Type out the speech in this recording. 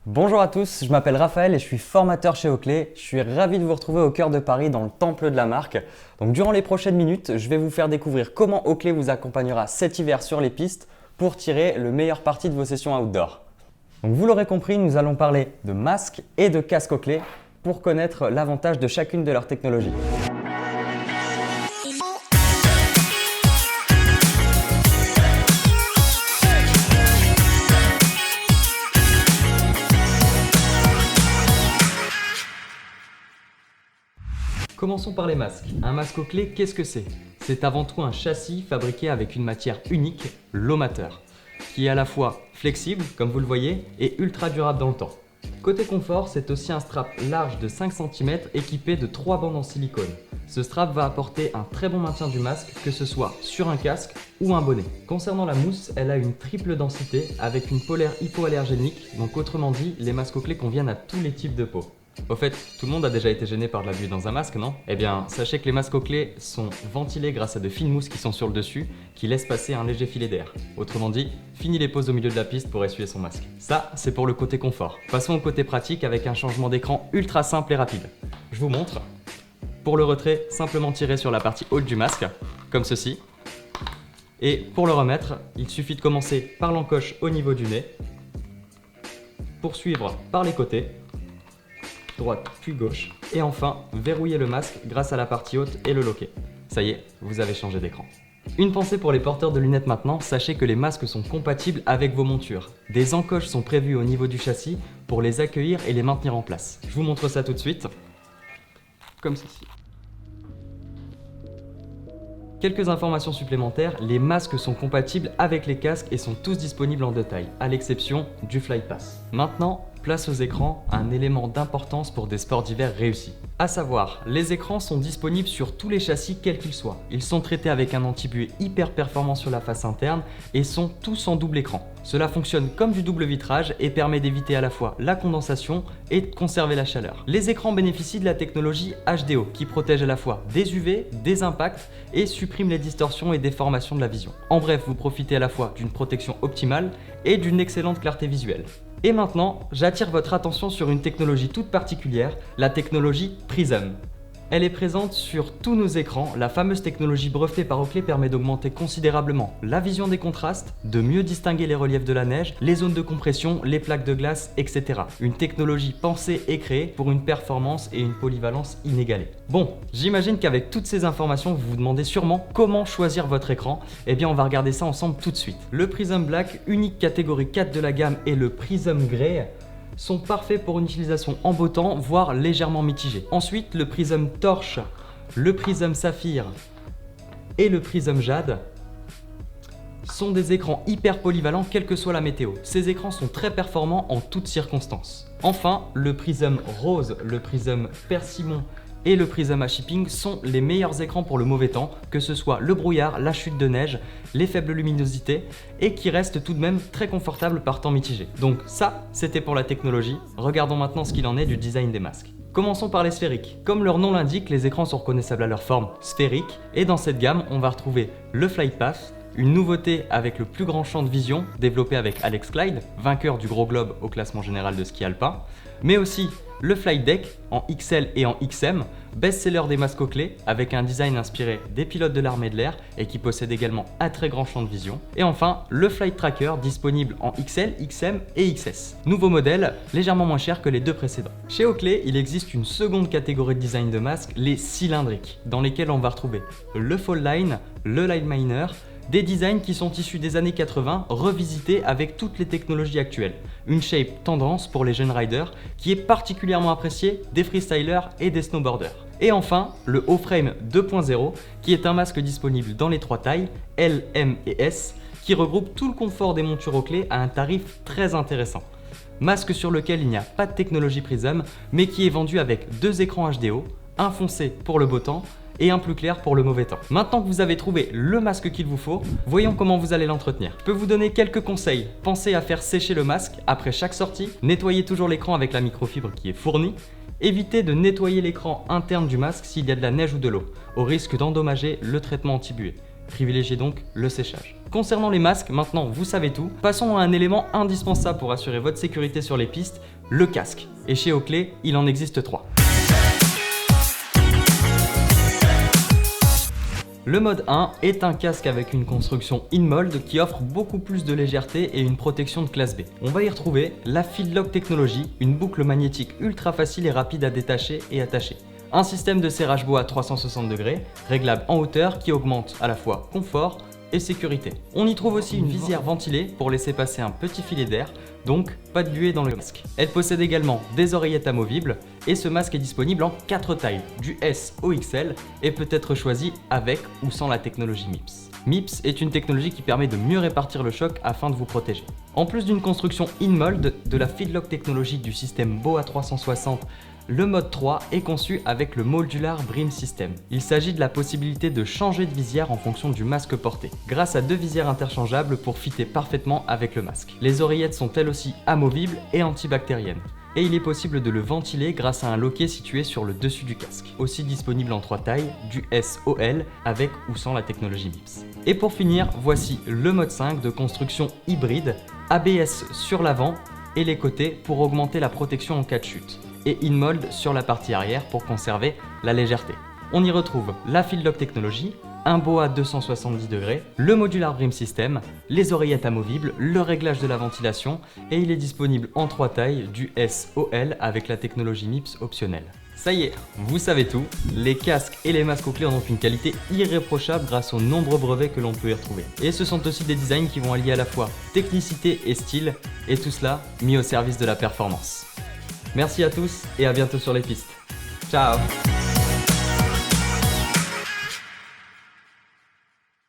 Bonjour à tous, je m'appelle Raphaël et je suis formateur chez Oakley. Je suis ravi de vous retrouver au cœur de Paris dans le temple de la marque. Donc durant les prochaines minutes, je vais vous faire découvrir comment Oakley vous accompagnera cet hiver sur les pistes pour tirer le meilleur parti de vos sessions outdoor. Donc vous l'aurez compris, nous allons parler de masques et de casques Oakley pour connaître l'avantage de chacune de leurs technologies. Commençons par les masques. Un masque Oakley, qu'est-ce que c'est? C'est avant tout un châssis fabriqué avec une matière unique, l'Omater, qui est à la fois flexible, comme vous le voyez, et ultra durable dans le temps. Côté confort, c'est aussi un strap large de 5 cm équipé de 3 bandes en silicone. Ce strap va apporter un très bon maintien du masque, que ce soit sur un casque ou un bonnet. Concernant la mousse, elle a une triple densité avec une polaire hypoallergénique, donc autrement dit, les masques Oakley conviennent à tous les types de peau. Au fait, tout le monde a déjà été gêné par de la buée dans un masque, non? Eh bien, sachez que les masques Oakley sont ventilés grâce à de fines mousses qui sont sur le dessus, qui laissent passer un léger filet d'air. Autrement dit, fini les pauses au milieu de la piste pour essuyer son masque. Ça, c'est pour le côté confort. Passons au côté pratique avec un changement d'écran ultra simple et rapide. Je vous montre. Pour le retrait, simplement tirer sur la partie haute du masque, comme ceci. Et pour le remettre, il suffit de commencer par l'encoche au niveau du nez, poursuivre par les côtés, droite puis gauche, et enfin verrouiller le masque grâce à la partie haute et le loquet. Ça y est, vous avez changé d'écran. Une pensée pour les porteurs de lunettes maintenant, sachez que les masques sont compatibles avec vos montures. Des encoches sont prévues au niveau du châssis pour les accueillir et les maintenir en place. Je vous montre ça tout de suite, comme ceci. Quelques informations supplémentaires, les masques sont compatibles avec les casques et sont tous disponibles en deux tailles, à l'exception du Flypass. Maintenant, place aux écrans, un élément d'importance pour des sports d'hiver réussis. À savoir, les écrans sont disponibles sur tous les châssis quels qu'ils soient. Ils sont traités avec un anti-buée hyper performant sur la face interne et sont tous en double écran. Cela fonctionne comme du double vitrage et permet d'éviter à la fois la condensation et de conserver la chaleur. Les écrans bénéficient de la technologie HDO qui protège à la fois des UV, des impacts et supprime les distorsions et déformations de la vision. En bref, vous profitez à la fois d'une protection optimale et d'une excellente clarté visuelle. Et maintenant, j'attire votre attention sur une technologie toute particulière, la technologie Prism. Elle est présente sur tous nos écrans. La fameuse technologie brevetée par Oakley permet d'augmenter considérablement la vision des contrastes, de mieux distinguer les reliefs de la neige, les zones de compression, les plaques de glace, etc. Une technologie pensée et créée pour une performance et une polyvalence inégalée. Bon, j'imagine qu'avec toutes ces informations, vous vous demandez sûrement comment choisir votre écran. Eh bien, on va regarder ça ensemble tout de suite. Le Prism Black, unique catégorie 4 de la gamme, et le Prism Grey sont parfaits pour une utilisation en beau temps, voire légèrement mitigée. Ensuite, le Prism Torche, le Prism Saphir et le Prism Jade sont des écrans hyper polyvalents quelle que soit la météo. Ces écrans sont très performants en toutes circonstances. Enfin, le Prism Rose, le Prism Persimmon et le Prism Shipping sont les meilleurs écrans pour le mauvais temps, que ce soit le brouillard, la chute de neige, les faibles luminosités, et qui restent tout de même très confortables par temps mitigé. Donc ça, c'était pour la technologie. Regardons maintenant ce qu'il en est du design des masques. Commençons par les sphériques. Comme leur nom l'indique, les écrans sont reconnaissables à leur forme sphérique, et dans cette gamme, on va retrouver le Flightpath, une nouveauté avec le plus grand champ de vision, développé avec Alex Clyde, vainqueur du Gros Globe au classement général de ski alpin, mais aussi le Flight Deck en XL et en XM, best-seller des masques Oakley, avec un design inspiré des pilotes de l'armée de l'air et qui possède également un très grand champ de vision. Et enfin, le Flight Tracker, disponible en XL, XM et XS. Nouveau modèle, légèrement moins cher que les deux précédents. Chez Oakley, il existe une seconde catégorie de design de masques, les cylindriques, dans lesquels on va retrouver le Fall Line, le Line Miner, des designs qui sont issus des années 80, revisités avec toutes les technologies actuelles. Une shape tendance pour les jeunes riders qui est particulièrement appréciée des freestylers et des snowboarders. Et enfin, le O-Frame 2.0 qui est un masque disponible dans les trois tailles, L, M et S, qui regroupe tout le confort des montures Oakley à un tarif très intéressant. Masque sur lequel il n'y a pas de technologie Prism, mais qui est vendu avec deux écrans HDO, un foncé pour le beau temps et un plus clair pour le mauvais temps. Maintenant que vous avez trouvé le masque qu'il vous faut, voyons comment vous allez l'entretenir. Je peux vous donner quelques conseils. Pensez à faire sécher le masque après chaque sortie, nettoyez toujours l'écran avec la microfibre qui est fournie, évitez de nettoyer l'écran interne du masque s'il y a de la neige ou de l'eau, au risque d'endommager le traitement anti-buée. Privilégiez donc le séchage. Concernant les masques, maintenant vous savez tout. Passons à un élément indispensable pour assurer votre sécurité sur les pistes, le casque. Et chez Oakley, il en existe 3. Le mode 1 est un casque avec une construction in-mold qui offre beaucoup plus de légèreté et une protection de classe B. On va y retrouver la Field Lock Technology, une boucle magnétique ultra facile et rapide à détacher et attacher. Un système de serrage bois à 360 degrés, réglable en hauteur qui augmente à la fois confort et sécurité. On y trouve aussi une visière ventilée pour laisser passer un petit filet d'air, donc pas de buée dans le masque. Elle possède également des oreillettes amovibles et ce masque est disponible en 4 tailles, du S au XL et peut être choisi avec ou sans la technologie MIPS. MIPS est une technologie qui permet de mieux répartir le choc afin de vous protéger. En plus d'une construction in-mold, de la Field Lock Technology du système BOA 360, le mode 3 est conçu avec le Modular Brim System. Il s'agit de la possibilité de changer de visière en fonction du masque porté, grâce à 2 visières interchangeables pour fitter parfaitement avec le masque. Les oreillettes sont elles aussi amovibles et antibactériennes. Et il est possible de le ventiler grâce à un loquet situé sur le dessus du casque. Aussi disponible en 3 tailles, du S au L, avec ou sans la technologie MIPS. Et pour finir, voici le mode 5 de construction hybride, ABS sur l'avant et les côtés pour augmenter la protection en cas de chute, et in-mold sur la partie arrière pour conserver la légèreté. On y retrouve la Field Lock Technology, un BOA 270 degrés, le Modular Brim System, les oreillettes amovibles, le réglage de la ventilation et il est disponible en 3 tailles du S au L avec la technologie MIPS optionnelle. Ça y est, vous savez tout, les casques et les masques Oakley ont donc une qualité irréprochable grâce aux nombreux brevets que l'on peut y retrouver. Et ce sont aussi des designs qui vont allier à la fois technicité et style, et tout cela mis au service de la performance. Merci à tous et à bientôt sur les pistes. Ciao!